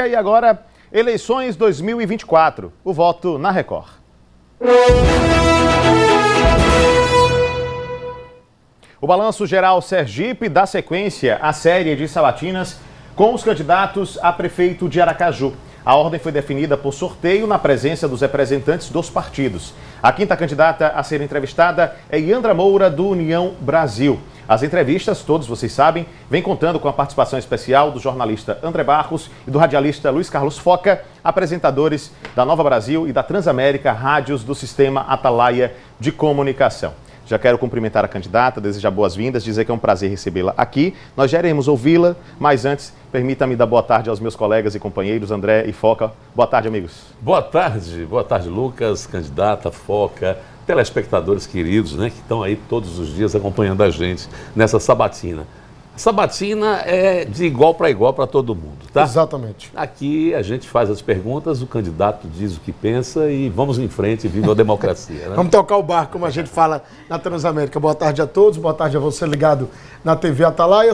dia e agora, eleições 2024. O voto na Record. O Balanço Geral Sergipe dá sequência à série de sabatinas com os candidatos a prefeito de Aracaju. A ordem foi definida por sorteio na presença dos representantes dos partidos. A quinta candidata a ser entrevistada é Yandra Moura, do União Brasil. As entrevistas, todos vocês sabem, vêm contando com a participação especial do jornalista André Barros e do radialista Luiz Carlos Foca, apresentadores da Nova Brasil e da Transamérica, rádios do Sistema Atalaia de Comunicação. Já quero cumprimentar a candidata, desejar boas-vindas, dizer que é um prazer recebê-la aqui. Nós já iremos ouvi-la, mas antes, permita-me dar boa tarde aos meus colegas e companheiros, André e Foca. Boa tarde, amigos. Boa tarde, Lucas, candidata, Foca, telespectadores queridos, né, que estão aí todos os dias acompanhando a gente nessa sabatina. A sabatina é de igual para todo mundo, tá? Exatamente. Aqui a gente faz as perguntas, o candidato diz o que pensa e vamos em frente, viva a democracia, né? Vamos tocar o barco, como a gente fala na Transamérica. Boa tarde a todos, boa tarde a você ligado na TV Atalaia.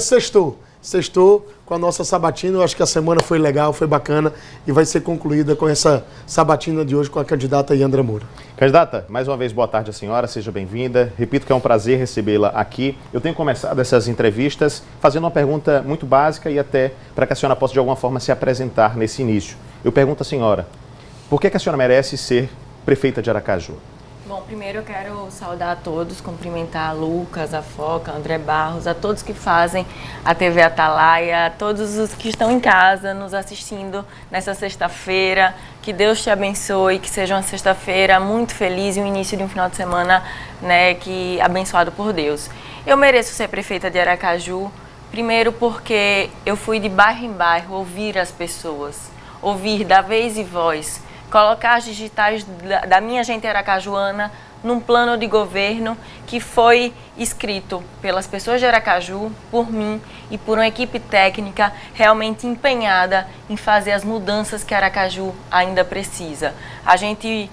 Sextou com a nossa sabatina. Eu acho que a semana foi legal, foi bacana e vai ser concluída com essa sabatina de hoje com a candidata Yandra Moura. Candidata, mais uma vez, boa tarde à senhora, seja bem-vinda. Repito que é um prazer recebê-la aqui. Eu tenho começado essas entrevistas fazendo uma pergunta muito básica e até para que a senhora possa de alguma forma se apresentar nesse início. Eu pergunto à senhora, por que a senhora merece ser prefeita de Aracaju? Bom, primeiro eu quero saudar a todos, cumprimentar a Lucas, a Foca, a André Barros, a todos que fazem a TV Atalaia, a todos os que estão em casa nos assistindo nessa sexta-feira. Que Deus te abençoe, que seja uma sexta-feira muito feliz e o início de um final de semana, né, abençoado por Deus. Eu mereço ser prefeita de Aracaju, primeiro porque eu fui de bairro em bairro ouvir as pessoas, ouvir da vez e voz, colocar as digitais da minha gente aracajuana num plano de governo que foi escrito pelas pessoas de Aracaju, por mim e por uma equipe técnica realmente empenhada em fazer as mudanças que Aracaju ainda precisa. A gente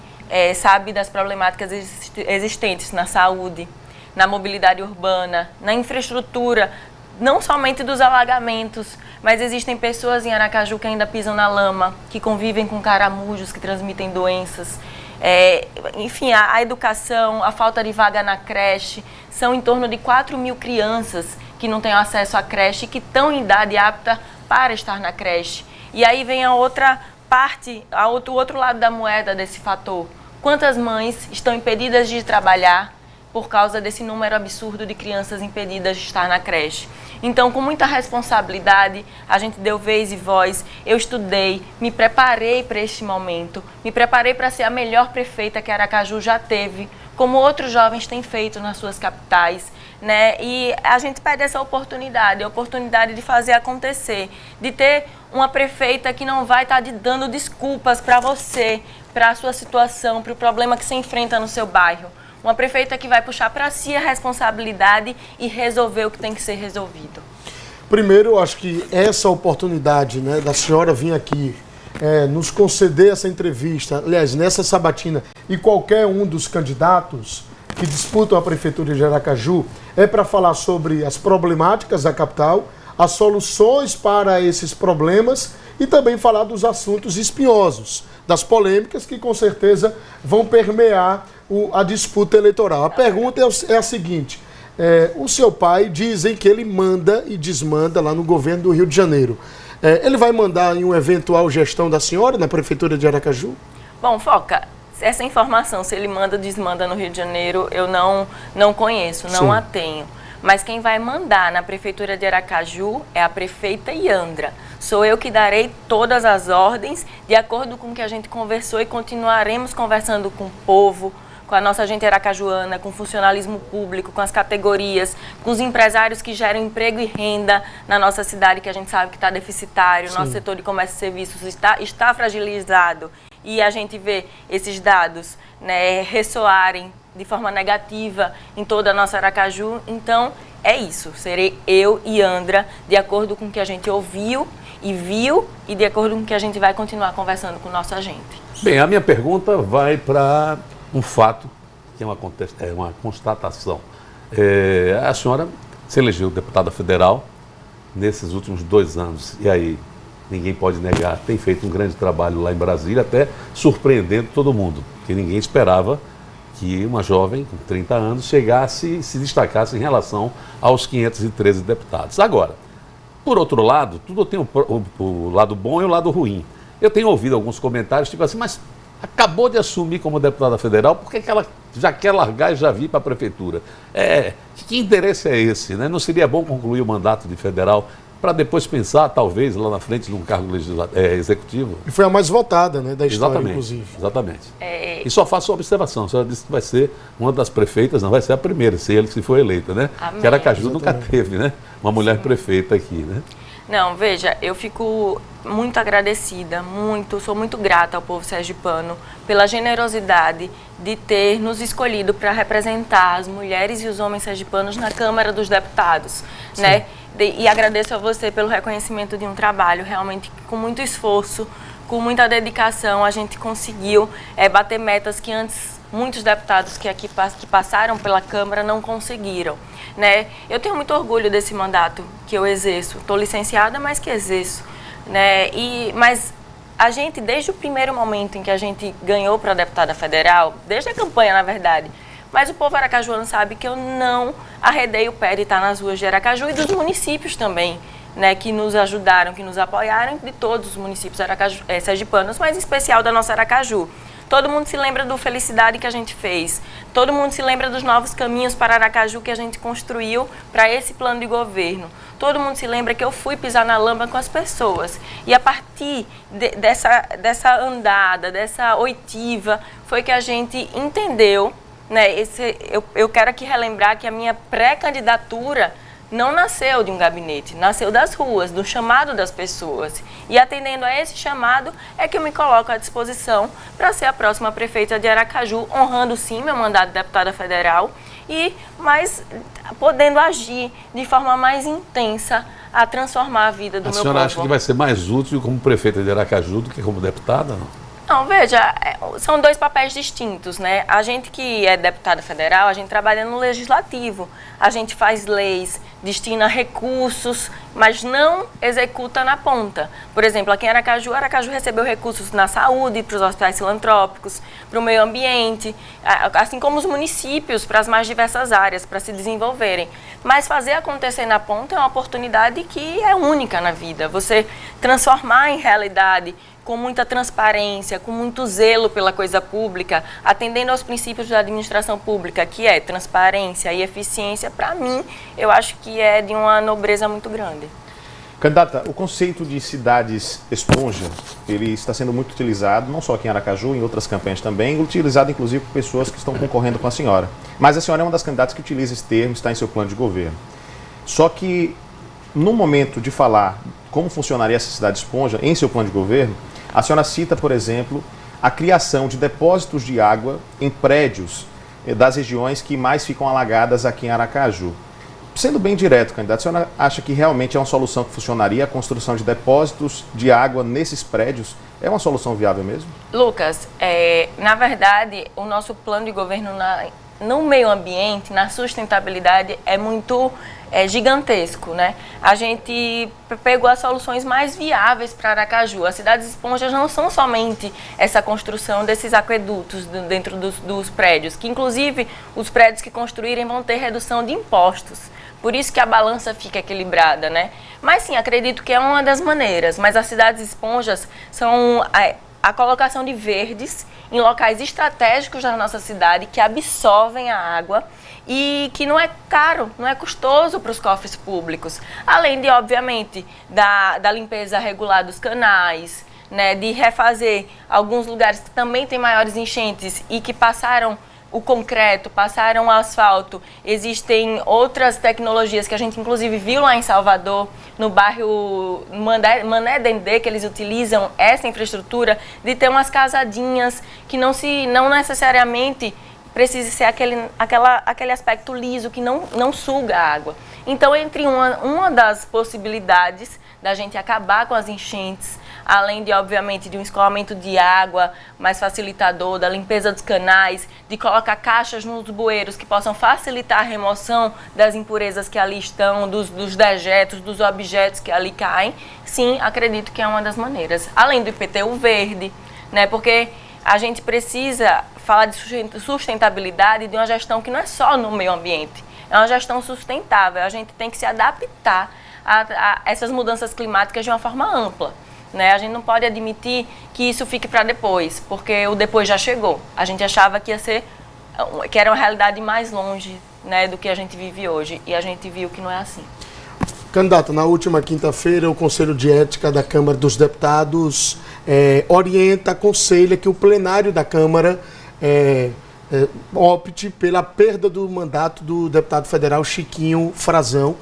sabe das problemáticas existentes na saúde, na mobilidade urbana, na infraestrutura, não somente dos alagamentos, mas existem pessoas em Aracaju que ainda pisam na lama, que convivem com caramujos que transmitem doenças. Enfim, a educação, a falta de vaga na creche, são em torno de 4.000 crianças que não têm acesso à creche e que estão em idade apta para estar na creche. E aí vem a outra parte, o outro lado da moeda desse fator. Quantas mães estão impedidas de trabalhar por causa desse número absurdo de crianças impedidas de estar na creche? Então, com muita responsabilidade, a gente deu vez e voz, eu estudei, me preparei para este momento, me preparei para ser a melhor prefeita que Aracaju já teve, como outros jovens têm feito nas suas capitais, né? E a gente pede essa oportunidade, a oportunidade de fazer acontecer, de ter uma prefeita que não vai estar dando desculpas para você, para a sua situação, para o problema que você enfrenta no seu bairro. Uma prefeita que vai puxar para si a responsabilidade e resolver o que tem que ser resolvido. Primeiro, eu acho que essa oportunidade, né, da senhora vir aqui nos conceder essa entrevista, aliás, nessa sabatina, e qualquer um dos candidatos que disputam a prefeitura de Aracaju, é para falar sobre as problemáticas da capital, as soluções para esses problemas e também falar dos assuntos espinhosos, das polêmicas que com certeza vão permear a disputa eleitoral. A pergunta é a seguinte, o seu pai, dizem que ele manda e desmanda lá no governo do Rio de Janeiro. Ele vai mandar em uma eventual gestão da senhora na prefeitura de Aracaju? Bom, Foca, essa informação, se ele manda ou desmanda no Rio de Janeiro, eu não conheço, não a tenho. Mas quem vai mandar na prefeitura de Aracaju é a prefeita Yandra. Sou eu que darei todas as ordens de acordo com o que a gente conversou e continuaremos conversando com o povo, com a nossa gente aracajuana, com o funcionalismo público, com as categorias, com os empresários que geram emprego e renda na nossa cidade, que a gente sabe que está deficitário, o nosso setor de comércio e serviços está fragilizado. E a gente vê esses dados, né, ressoarem de forma negativa em toda a nossa Aracaju. Então, é isso. Serei eu e Yandra, de acordo com o que a gente ouviu e viu e de acordo com o que a gente vai continuar conversando com nossa gente. Bem, a minha pergunta vai para um fato, que é uma constatação. A senhora se elegeu deputada federal nesses últimos 2 anos. E aí, ninguém pode negar, tem feito um grande trabalho lá em Brasília, até surpreendendo todo mundo, porque ninguém esperava que uma jovem com 30 anos chegasse e se destacasse em relação aos 513 deputados. Agora, por outro lado, tudo tem o lado bom e o lado ruim. Eu tenho ouvido alguns comentários, tipo assim, mas acabou de assumir como deputada federal, por que ela já quer largar e já vir para a prefeitura? Que interesse é esse, né? Não seria bom concluir o mandato de federal para depois pensar, talvez, lá na frente, num cargo executivo? E foi a mais votada, né, da história, exatamente, inclusive. Exatamente. E só faço uma observação, a senhora disse que vai ser uma das prefeitas, não vai ser a primeira, se for eleita, né? Amém. Que Aracaju nunca teve, né? Uma mulher prefeita aqui, né? Não, veja, eu fico muito agradecida, sou muito grata ao povo sergipano pela generosidade de ter nos escolhido para representar as mulheres e os homens sergipanos na Câmara dos Deputados, né? E agradeço a você pelo reconhecimento de um trabalho realmente com muito esforço, com muita dedicação. A gente conseguiu bater metas que antes muitos deputados que passaram pela Câmara não conseguiram, né? Eu tenho muito orgulho desse mandato que eu exerço. Estou licenciada, mas que exerço, né? Mas a gente, desde o primeiro momento em que a gente ganhou para deputada federal, desde a campanha, na verdade, mas o povo aracajuano sabe que eu não arredei o pé de estar nas ruas de Aracaju e dos municípios também, né, que nos ajudaram, que nos apoiaram, de todos os municípios sergipanos, mas em especial da nossa Aracaju. Todo mundo se lembra do Felicidade que a gente fez. Todo mundo se lembra dos novos caminhos para Aracaju que a gente construiu para esse plano de governo. Todo mundo se lembra que eu fui pisar na lama com as pessoas. E a partir dessa andada, dessa oitiva, foi que a gente entendeu, né? Eu quero aqui relembrar que a minha pré-candidatura não nasceu de um gabinete, nasceu das ruas, do chamado das pessoas. E atendendo a esse chamado é que eu me coloco à disposição para ser a próxima prefeita de Aracaju, honrando sim meu mandato de deputada federal, mas podendo agir de forma mais intensa a transformar a vida do meu povo. A senhora acha que vai ser mais útil como prefeita de Aracaju do que como deputada, não? Não, veja, são dois papéis distintos, né? A gente que é deputada federal, a gente trabalha no legislativo, a gente faz leis, destina recursos, mas não executa na ponta. Por exemplo, aqui em Aracaju recebeu recursos na saúde, para os hospitais filantrópicos, para o meio ambiente, assim como os municípios, para as mais diversas áreas, para se desenvolverem. Mas fazer acontecer na ponta é uma oportunidade que é única na vida. Você transformar em realidade com muita transparência, com muito zelo pela coisa pública, atendendo aos princípios da administração pública, que é transparência e eficiência, para mim, eu acho que é de uma nobreza muito grande. Candidata, o conceito de cidades esponja, ele está sendo muito utilizado, não só aqui em Aracaju, em outras campanhas também, utilizado inclusive por pessoas que estão concorrendo com a senhora. Mas a senhora é uma das candidatas que utiliza esse termo, está em seu plano de governo. Só que, no momento de falar como funcionaria essa cidade esponja em seu plano de governo, a senhora cita, por exemplo, a criação de depósitos de água em prédios das regiões que mais ficam alagadas aqui em Aracaju. Sendo bem direto, candidato, a senhora acha que realmente é uma solução que funcionaria a construção de depósitos de água nesses prédios? É uma solução viável mesmo? Lucas, na verdade, o nosso plano de governo no meio ambiente, na sustentabilidade, é muito gigantesco, né? A gente pegou as soluções mais viáveis para Aracaju. As cidades esponjas não são somente essa construção desses aquedutos dentro dos prédios, que inclusive os prédios que construírem vão ter redução de impostos. Por isso que a balança fica equilibrada, né? Mas sim, acredito que é uma das maneiras. Mas as cidades esponjas são a colocação de verdes em locais estratégicos da nossa cidade que absorvem a água e que não é caro, não é custoso para os cofres públicos. Além de, obviamente, da limpeza regular dos canais, né, de refazer alguns lugares que também têm maiores enchentes e que passaram o concreto, passaram o asfalto. Existem outras tecnologias que a gente inclusive viu lá em Salvador, no bairro Mané Dendê, que eles utilizam essa infraestrutura de ter umas casadinhas que não necessariamente precisa ser aquele aspecto liso que não suga a água. Então, entre uma das possibilidades da gente acabar com as enchentes, além de, obviamente, de um escoamento de água mais facilitador, da limpeza dos canais, de colocar caixas nos bueiros que possam facilitar a remoção das impurezas que ali estão, dos dejetos, dos objetos que ali caem, sim, acredito que é uma das maneiras. Além do IPTU verde, né, porque a gente precisa falar de sustentabilidade de uma gestão que não é só no meio ambiente, é uma gestão sustentável. A gente tem que se adaptar a essas mudanças climáticas de uma forma ampla, né? A gente não pode admitir que isso fique para depois, porque o depois já chegou. A gente achava que era uma realidade mais longe, né, do que a gente vive hoje, e a gente viu que não é assim. Candidato, na última quinta-feira, o Conselho de Ética da Câmara dos Deputados orienta, aconselha que o plenário da Câmara opte pela perda do mandato do deputado federal Chiquinho Frazão,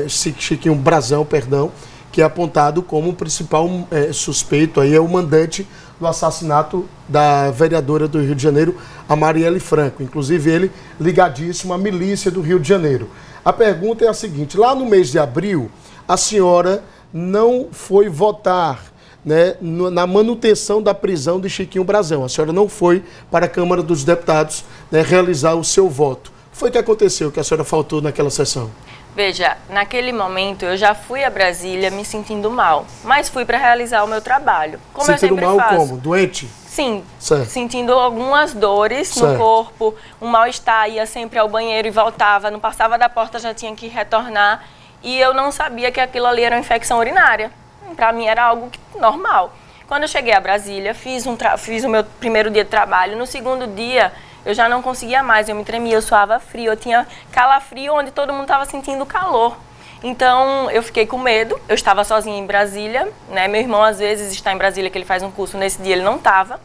Chiquinho Brazão, perdão, que é apontado como o principal suspeito, aí é o mandante do assassinato da vereadora do Rio de Janeiro, a Marielle Franco. Inclusive ele ligadíssimo à milícia do Rio de Janeiro. A pergunta é a seguinte: lá no mês de abril, a senhora não foi votar, né, na manutenção da prisão de Chiquinho Brazão. A senhora não foi para a Câmara dos Deputados, né, realizar o seu voto. Foi o que aconteceu, que a senhora faltou naquela sessão? Veja, naquele momento eu já fui a Brasília me sentindo mal, mas fui para realizar o meu trabalho. Como eu sempre mal faço. Como? Doente? Sim, certo. Sentindo algumas dores certo. no corpo, um mal-estar, ia sempre ao banheiro e voltava, não passava da porta, já tinha que retornar, e eu não sabia que aquilo ali era uma infecção urinária. Para mim era algo normal. Quando eu cheguei a Brasília, fiz o meu primeiro dia de trabalho. No segundo dia, eu já não conseguia mais, eu me tremia, eu suava frio, eu tinha calafrio onde todo mundo estava sentindo calor. Então, eu fiquei com medo, eu estava sozinha em Brasília, né? Meu irmão, às vezes, está em Brasília, que ele faz um curso, nesse dia ele não estava.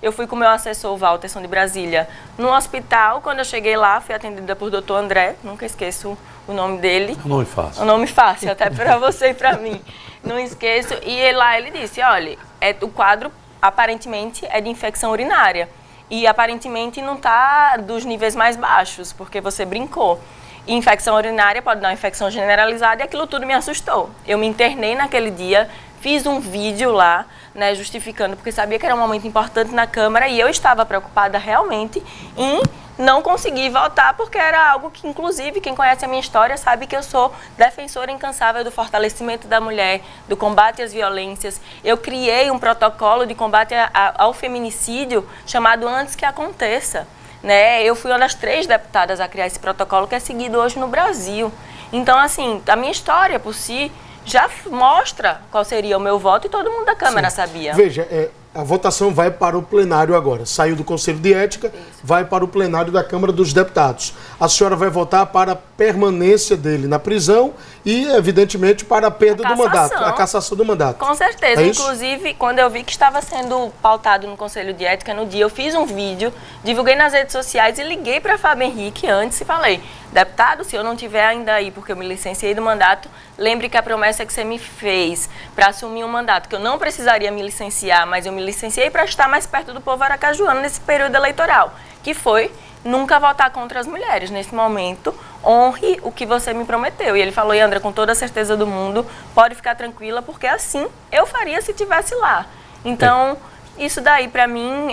Eu fui com o meu assessor, o Walterson de Brasília, no hospital. Quando eu cheguei lá, fui atendida por Dr. André, nunca esqueço o nome dele. É um nome fácil. Um nome fácil, até para você e para mim. Não esqueço. E lá ele disse, olha, o quadro aparentemente é de infecção urinária. E aparentemente não está dos níveis mais baixos, porque você brincou. E infecção urinária pode dar uma infecção generalizada, e aquilo tudo me assustou. Eu me internei naquele dia, fiz um vídeo lá, né, justificando, porque sabia que era um momento importante na Câmara, e eu estava preocupada realmente em não conseguir votar, porque era algo que, inclusive, quem conhece a minha história sabe que eu sou defensora incansável do fortalecimento da mulher, do combate às violências. Eu criei um protocolo de combate ao feminicídio chamado Antes que Aconteça. Né? Eu fui uma das 3 deputadas a criar esse protocolo, que é seguido hoje no Brasil. Então, assim, a minha história por si já mostra qual seria o meu voto, e todo mundo da Câmara sabia. Veja, a votação vai para o plenário agora. Saiu do Conselho de Ética, isso. Vai para o plenário da Câmara dos Deputados. A senhora vai votar para a permanência dele na prisão e, evidentemente, para a perda do mandato, a cassação do mandato. Com certeza. É isso? Inclusive, quando eu vi que estava sendo pautado no Conselho de Ética no dia, eu fiz um vídeo, divulguei nas redes sociais e liguei para Fábio Henrique antes e falei: deputado, se eu não estiver ainda aí porque eu me licenciei do mandato, lembre que a promessa que você me fez para assumir um mandato, que eu não precisaria me licenciar, mas eu me licenciei para estar mais perto do povo aracajuano nesse período eleitoral, que foi nunca votar contra as mulheres. Nesse momento, honre o que você me prometeu. E ele falou: Yandra, com toda a certeza do mundo, pode ficar tranquila, porque assim eu faria se estivesse lá. Então, isso daí para mim,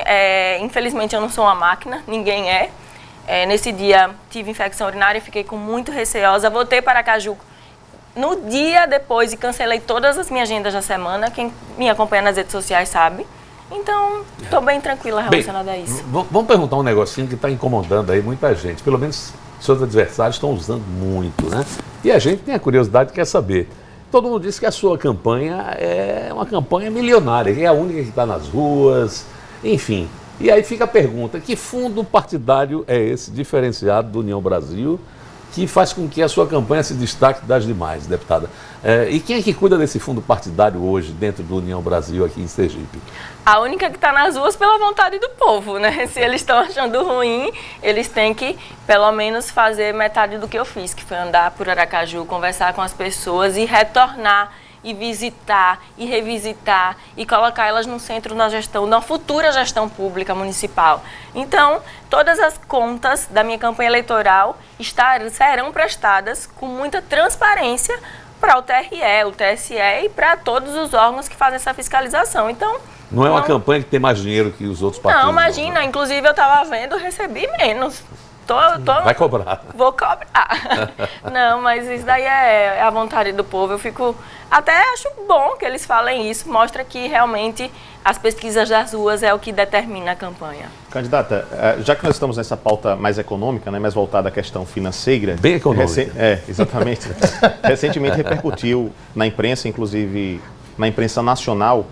infelizmente eu não sou uma máquina, ninguém é. Nesse dia tive infecção urinária, fiquei com muito receosa, voltei para Aracaju no dia depois e cancelei todas as minhas agendas da semana. Quem me acompanha nas redes sociais sabe. Então, estou bem tranquila relacionada a isso. Vamos perguntar um negocinho que está incomodando aí muita gente. Pelo menos seus adversários estão usando muito, né? E a gente tem a curiosidade, quer saber. Todo mundo diz que a sua campanha é uma campanha milionária, que é a única que está nas ruas, enfim. E aí fica a pergunta: que fundo partidário é esse, diferenciado do União Brasil, que faz com que a sua campanha se destaque das demais, deputada? E quem é que cuida desse fundo partidário hoje, dentro do União Brasil, aqui em Sergipe? A única que está nas ruas pela vontade do povo, né? Se eles estão achando ruim, eles têm que, pelo menos, fazer metade do que eu fiz, que foi andar por Aracaju, conversar com as pessoas e retornar, e visitar, e revisitar, e colocar elas no centro da gestão, da futura gestão pública municipal. Então, todas as contas da minha campanha eleitoral serão prestadas com muita transparência para o TRE, o TSE e para todos os órgãos que fazem essa fiscalização. Então, Não é uma campanha que tem mais dinheiro que os outros partidos. não, imagina, inclusive eu estava vendo, recebi menos. Vai cobrar. Vou cobrar. Não, mas isso daí é a vontade do povo. Eu fico, até acho bom que eles falem isso, mostra que realmente as pesquisas das ruas é o que determina a campanha. Candidata, já que nós estamos nessa pauta mais econômica, né, mais voltada à questão financeira... Bem econômica. Exatamente. Recentemente repercutiu na imprensa, inclusive na imprensa nacional,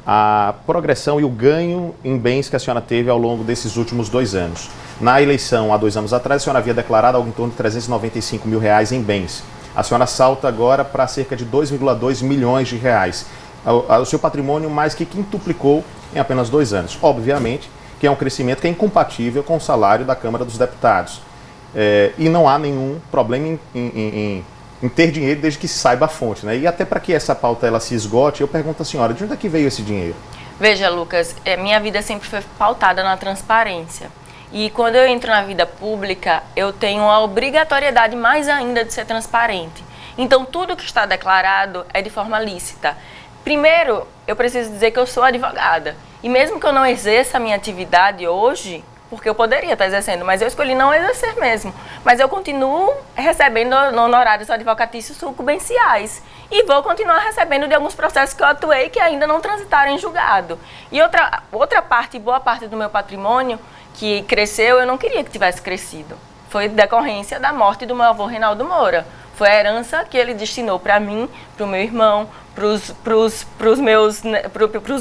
a progressão e o ganho em bens que a senhora teve ao longo desses últimos 2 anos. Na eleição, há 2 anos atrás, a senhora havia declarado algo em torno de R$395 mil em bens. A senhora salta agora para cerca de R$2,2 milhões. O seu patrimônio mais que quintuplicou em apenas 2 anos. Obviamente que é um crescimento que é incompatível com o salário da Câmara dos Deputados. E não há nenhum problema em ter dinheiro desde que se saiba a fonte, né? E até para que essa pauta ela se esgote, eu pergunto à senhora, de onde é que veio esse dinheiro? Veja, Lucas, minha vida sempre foi pautada na transparência. E quando eu entro na vida pública, eu tenho a obrigatoriedade mais ainda de ser transparente. Então, tudo que está declarado é de forma lícita. Primeiro, eu preciso dizer que eu sou advogada. E mesmo que eu não exerça a minha atividade hoje, porque eu poderia estar exercendo, mas eu escolhi não exercer mesmo. Mas eu continuo recebendo honorários advocatícios sucumbenciais. E vou continuar recebendo de alguns processos que eu atuei que ainda não transitaram em julgado. E outra parte, boa parte do meu patrimônio que cresceu, eu não queria que tivesse crescido. Foi decorrência da morte do meu avô Reinaldo Moura. Foi a herança que ele destinou para mim, para o meu irmão, para os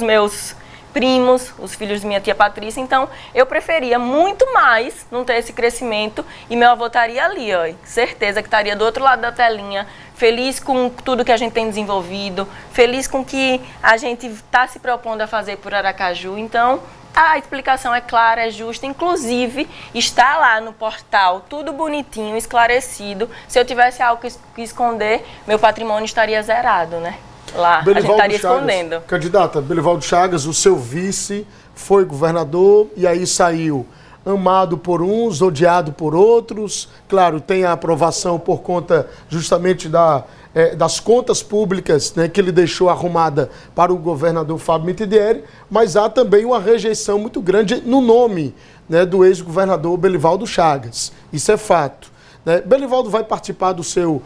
meus primos, os filhos de minha tia Patrícia. Então, eu preferia muito mais não ter esse crescimento e meu avô estaria ali, ó, certeza que estaria do outro lado da telinha, feliz com tudo que a gente tem desenvolvido, feliz com o que a gente está se propondo a fazer por Aracaju. Então, a explicação é clara, é justa, inclusive está lá no portal, tudo bonitinho, esclarecido. Se eu tivesse algo que esconder, meu patrimônio estaria zerado, né? Lá, Belivaldo a gente estaria Chagas, escondendo. Candidata, Belivaldo Chagas, o seu vice foi governador e aí saiu amado por uns, odiado por outros. Claro, tem a aprovação por conta justamente das contas públicas, né, que ele deixou arrumada para o governador Fábio Mitidieri, mas há também uma rejeição muito grande no nome, né, do ex-governador Belivaldo Chagas. Isso é fato. Belivaldo vai participar do seu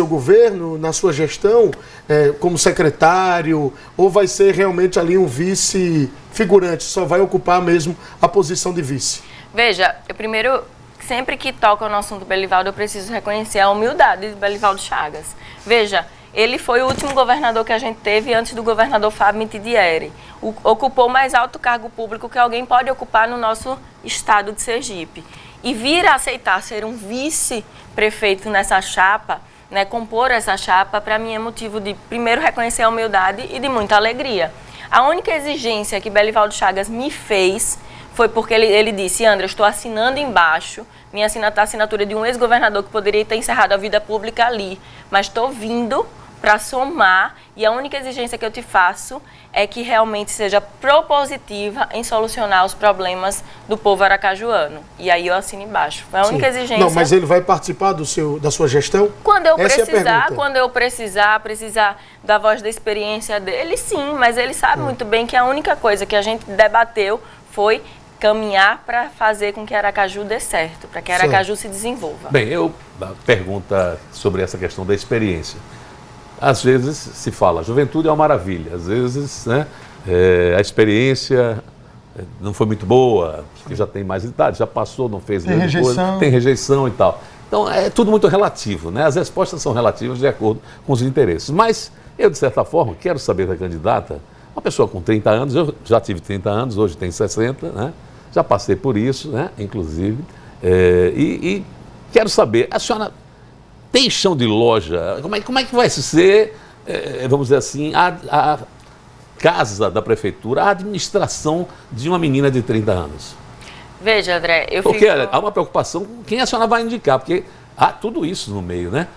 governo, na sua gestão, como secretário, ou vai ser realmente ali um vice figurante, só vai ocupar mesmo a posição de vice? Veja, eu primeiro, sempre que toca no assunto Belivaldo, eu preciso reconhecer a humildade de Belivaldo Chagas. Veja, ele foi o último governador que a gente teve antes do governador Fábio Mitidieri. Ocupou o mais alto cargo público que alguém pode ocupar no nosso estado de Sergipe. E vir a aceitar ser um vice-prefeito nessa chapa, né, compor essa chapa, para mim é motivo de, primeiro, reconhecer a humildade e de muita alegria. A única exigência que Belivaldo Chagas me fez foi porque ele disse: André, eu estou assinando embaixo, minha assinatura de um ex-governador que poderia ter encerrado a vida pública ali, mas estou vindo para somar, e a única exigência que eu te faço é que realmente seja propositiva em solucionar os problemas do povo aracajuano. E aí eu assino embaixo. Foi a única exigência. Não, mas ele vai participar da sua gestão? Quando eu precisar da voz da experiência dele, sim, mas ele sabe muito bem que a única coisa que a gente debateu foi caminhar para fazer com que Aracaju dê certo, para que Aracaju se desenvolva. Bem, a pergunta sobre essa questão da experiência. Às vezes se fala, juventude é uma maravilha, às vezes, né, a experiência não foi muito boa, porque já tem mais idade, já passou, não fez grande coisa, tem rejeição e tal. Então é tudo muito relativo, né? As respostas são relativas de acordo com os interesses. Mas eu, de certa forma, quero saber da candidata, uma pessoa com 30 anos, eu já tive 30 anos, hoje tenho 60, né? Já passei por isso, né? Inclusive, e quero saber, a senhora tem chão de loja? Como é que vai ser, vamos dizer assim, a casa da prefeitura, a administração de uma menina de 30 anos? Veja, André, Porque há uma preocupação com quem a senhora vai indicar, porque há tudo isso no meio, né?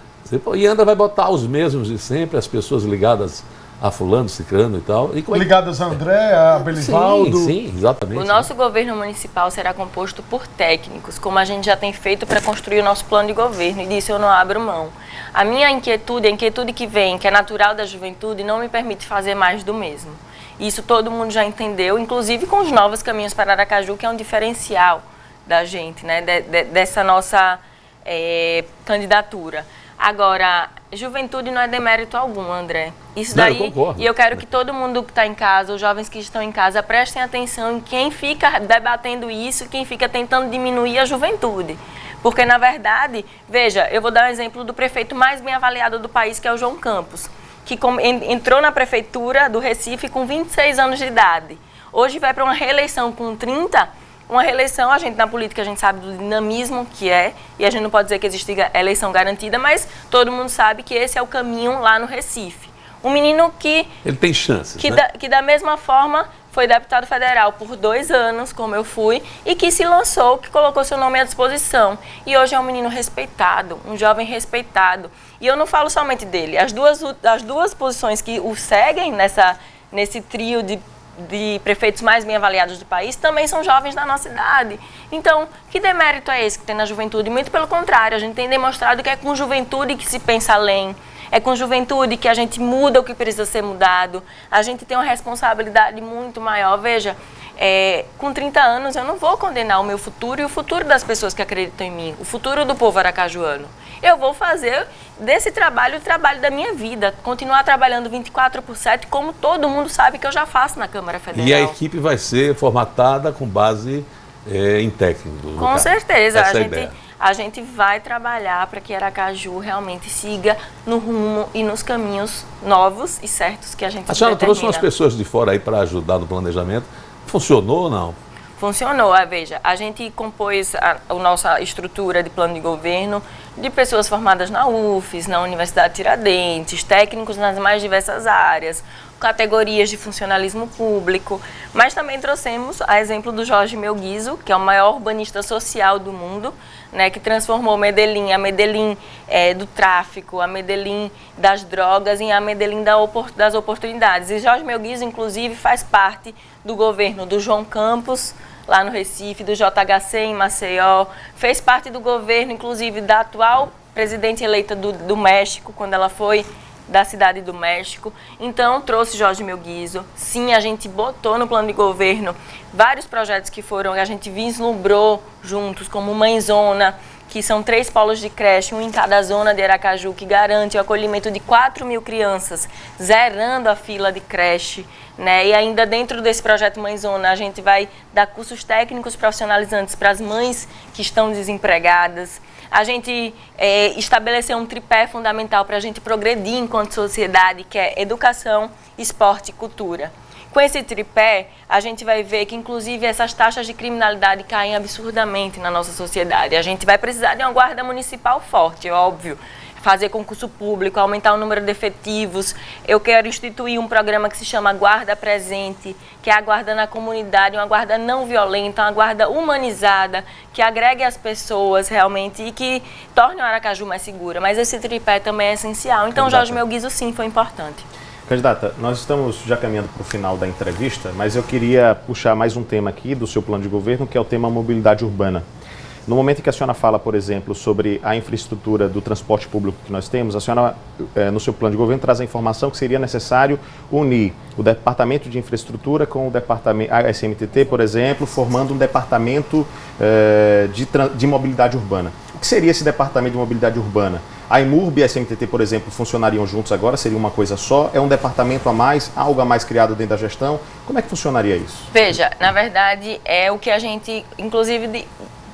E ainda vai botar os mesmos de sempre, as pessoas ligadas a fulano, ciclano e tal. E como é que... Ligadas a André, a Belivaldo. Sim, exatamente. O nosso governo municipal será composto por técnicos, como a gente já tem feito para construir o nosso plano de governo, e disso eu não abro mão. A minha inquietude, a inquietude que vem, que é natural da juventude, não me permite fazer mais do mesmo. Isso todo mundo já entendeu, inclusive com os novos caminhos para Aracaju, que é um diferencial da gente, né, dessa nossa candidatura. Agora, juventude não é demérito algum, André. Isso daí, eu concordo. E eu quero que todo mundo que está em casa, os jovens que estão em casa, prestem atenção em quem fica debatendo isso, quem fica tentando diminuir a juventude. Porque, na verdade, veja, eu vou dar um exemplo do prefeito mais bem avaliado do país, que é o João Campos, que entrou na prefeitura do Recife com 26 anos de idade. Hoje vai para uma reeleição com 30. Uma reeleição, a gente na política, a gente sabe do dinamismo que é, e a gente não pode dizer que existe eleição garantida, mas todo mundo sabe que esse é o caminho lá no Recife. Um menino que... Ele tem chances, né? Que da mesma forma foi deputado federal por 2 anos, como eu fui, e que se lançou, que colocou seu nome à disposição. E hoje é um menino respeitado, um jovem respeitado. E eu não falo somente dele, as duas posições que o seguem nesse trio de prefeitos mais bem avaliados do país, também são jovens da nossa idade. Então, que demérito é esse que tem na juventude? Muito pelo contrário, a gente tem demonstrado que é com juventude que se pensa além, é com juventude que a gente muda o que precisa ser mudado, a gente tem uma responsabilidade muito maior. Veja, com 30 anos eu não vou condenar o meu futuro e o futuro das pessoas que acreditam em mim, o futuro do povo aracajuano. Eu vou fazer desse trabalho o trabalho da minha vida, continuar trabalhando 24/7, como todo mundo sabe que eu já faço na Câmara Federal. E a equipe vai ser formatada com base em técnico. Com certeza, essa é a ideia. A gente vai trabalhar para que Aracaju realmente siga no rumo e nos caminhos novos e certos que a gente A senhora trouxe determina. umas pessoas de fora aí para ajudar no planejamento. Funcionou ou não? Funcionou, veja, a gente compôs a nossa estrutura de plano de governo de pessoas formadas na UFES, na Universidade Tiradentes, técnicos nas mais diversas áreas, categorias de funcionalismo público, mas também trouxemos a exemplo do Jorge Melguizo, que é o maior urbanista social do mundo, né, que transformou Medellín, a Medellín do tráfico, a Medellín das drogas, em a Medellín das oportunidades. E Jorge Melguizo, inclusive, faz parte do governo do João Campos, lá no Recife, do JHC em Maceió, fez parte do governo, inclusive, da atual presidente eleita do México, quando ela foi da cidade do México. Então, trouxe Jorge Melguizo. Sim, a gente botou no plano de governo vários projetos que a gente vislumbrou juntos, como Mãezona, que são 3 polos de creche, um em cada zona de Aracaju, que garante o acolhimento de 4.000 crianças, zerando a fila de creche, né? E ainda dentro desse projeto Mãezona, a gente vai dar cursos técnicos profissionalizantes para as mães que estão desempregadas. A gente estabeleceu um tripé fundamental para a gente progredir enquanto sociedade, que é educação, esporte e cultura. Com esse tripé, a gente vai ver que, inclusive, essas taxas de criminalidade caem absurdamente na nossa sociedade. A gente vai precisar de uma guarda municipal forte, é óbvio. Fazer concurso público, aumentar o número de efetivos. Eu quero instituir um programa que se chama Guarda Presente, que é a guarda na comunidade, uma guarda não violenta, uma guarda humanizada, que agregue as pessoas realmente e que torne o Aracaju mais segura. Mas esse tripé também é essencial. Então, Jorge Melguizo, sim, foi importante. Candidata, nós estamos já caminhando para o final da entrevista, mas eu queria puxar mais um tema aqui do seu plano de governo, que é o tema mobilidade urbana. No momento em que a senhora fala, por exemplo, sobre a infraestrutura do transporte público que nós temos, a senhora, no seu plano de governo, traz a informação que seria necessário unir o Departamento de Infraestrutura com o Departamento, a SMTT, por exemplo, formando um Departamento de Mobilidade Urbana. O que seria esse Departamento de Mobilidade Urbana? A IMURB e a SMTT, por exemplo, funcionariam juntos agora? Seria uma coisa só? É um departamento a mais? Algo a mais criado dentro da gestão? Como é que funcionaria isso? Veja, na verdade, é o que a gente, inclusive,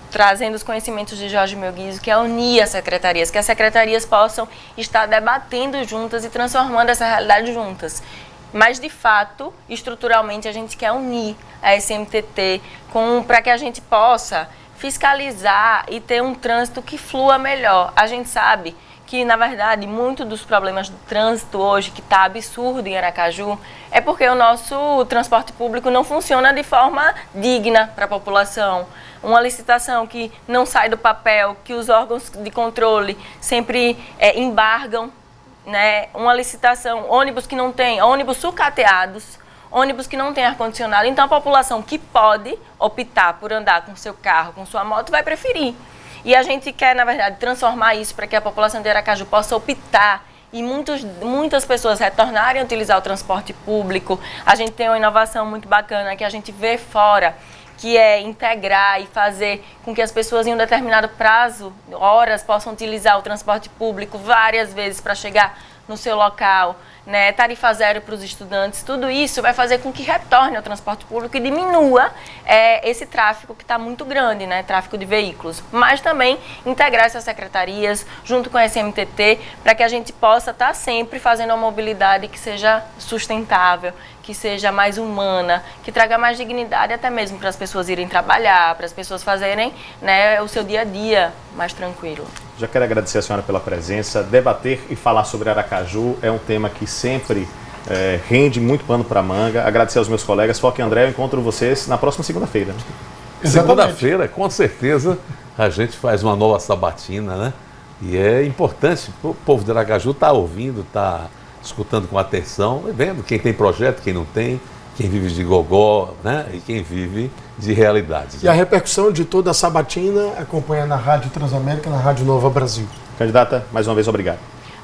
trazendo os conhecimentos de Jorge Melguizo, que é unir as secretarias, que as secretarias possam estar debatendo juntas e transformando essa realidade juntas. Mas, de fato, estruturalmente, a gente quer unir a SMTT para que a gente possa fiscalizar e ter um trânsito que flua melhor. A gente sabe que, na verdade, muito dos problemas do trânsito hoje, que está absurdo em Aracaju, é porque o nosso transporte público não funciona de forma digna para a população. Uma licitação que não sai do papel, que os órgãos de controle sempre embargam né, uma licitação, ônibus sucateados, ônibus que não tem ar-condicionado. Então, a população que pode optar por andar com seu carro, com sua moto, vai preferir. E a gente quer, na verdade, transformar isso para que a população de Aracaju possa optar e muitas pessoas retornarem a utilizar o transporte público. A gente tem uma inovação muito bacana que a gente vê fora, que é integrar e fazer com que as pessoas em um determinado prazo, horas, possam utilizar o transporte público várias vezes para chegar no seu local, né, tarifa zero para os estudantes. Tudo isso vai fazer com que retorne ao transporte público e diminua esse tráfego que está muito grande, né, tráfego de veículos. Mas também integrar essas secretarias junto com a SMTT para que a gente possa estar sempre fazendo uma mobilidade que seja sustentável, que seja mais humana, que traga mais dignidade até mesmo para as pessoas irem trabalhar, para as pessoas fazerem, né, o seu dia a dia mais tranquilo. Já quero agradecer a senhora pela presença. Debater e falar sobre Aracaju é um tema que sempre rende muito pano para manga. Agradecer aos meus colegas. Foca e André, eu encontro vocês na próxima segunda-feira. Segunda-feira, com certeza, a gente faz uma nova sabatina, né? E é importante, o povo de Aracaju está ouvindo, está escutando com atenção, vendo quem tem projeto, quem não tem, quem vive de gogó, né? E quem vive de realidades. E a repercussão de toda a sabatina acompanha na Rádio Transamérica, na Rádio Nova Brasil. Candidata, mais uma vez, obrigado.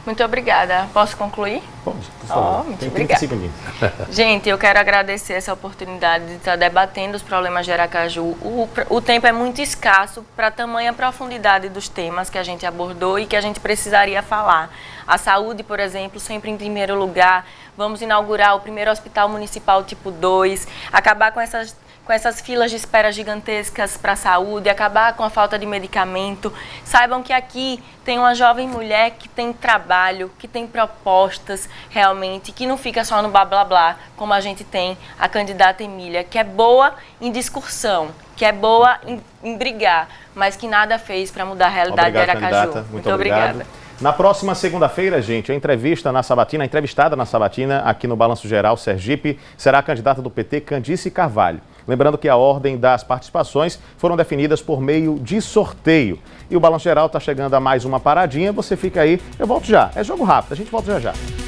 Muito obrigada. Posso concluir? Pode, por favor. Muito Tem 30 obrigada. segundinhos. Gente, eu quero agradecer essa oportunidade de estar debatendo os problemas de Aracaju. O tempo é muito escasso para tamanha profundidade dos temas que a gente abordou e que a gente precisaria falar. A saúde, por exemplo, sempre em primeiro lugar. Vamos inaugurar o primeiro hospital municipal tipo 2, acabar com essas filas de espera gigantescas para a saúde, acabar com a falta de medicamento. Saibam que aqui tem uma jovem mulher que tem trabalho, que tem propostas realmente, que não fica só no blá blá blá, como a gente tem a candidata Emília, que é boa em discussão, que é boa em brigar, mas que nada fez para mudar a realidade de Aracaju. Candidata. Muito obrigada. Na próxima segunda-feira, gente, a entrevistada na Sabatina, aqui no Balanço Geral Sergipe, será a candidata do PT, Candice Carvalho. Lembrando que a ordem das participações foram definidas por meio de sorteio. E o Balanço Geral está chegando a mais uma paradinha, você fica aí, eu volto já. É jogo rápido, a gente volta já já.